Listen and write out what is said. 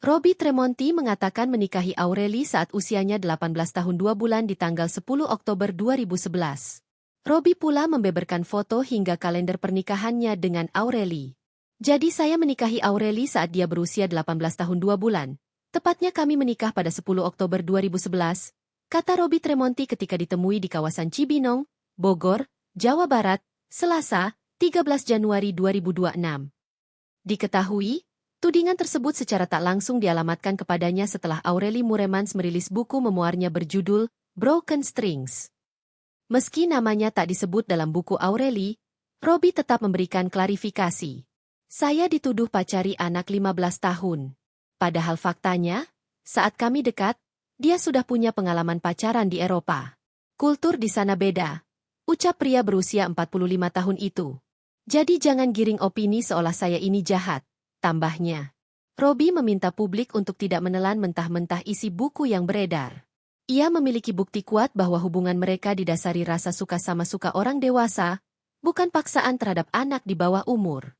Robby Tremonti mengatakan menikahi Aureli saat usianya 18 tahun 2 bulan di tanggal 10 Oktober 2011. Robby pula membeberkan foto hingga kalender pernikahannya dengan Aureli. Jadi saya menikahi Aureli saat dia berusia 18 tahun 2 bulan. Tepatnya kami menikah pada 10 Oktober 2011, kata Robby Tremonti ketika ditemui di kawasan Cibinong, Bogor, Jawa Barat, Selasa, 13 Januari 2026. Diketahui, tudingan tersebut secara tak langsung dialamatkan kepadanya setelah Aureli Muremans merilis buku memoarnya berjudul Broken Strings. Meski namanya tak disebut dalam buku Aureli, Robby tetap memberikan klarifikasi. Saya dituduh pacari anak 15 tahun. Padahal faktanya, saat kami dekat, dia sudah punya pengalaman pacaran di Eropa. Kultur di sana beda, ucap pria berusia 45 tahun itu. Jadi jangan giring opini seolah saya ini jahat, tambahnya. Robby meminta publik untuk tidak menelan mentah-mentah isi buku yang beredar. Ia memiliki bukti kuat bahwa hubungan mereka didasari rasa suka sama suka orang dewasa, bukan paksaan terhadap anak di bawah umur.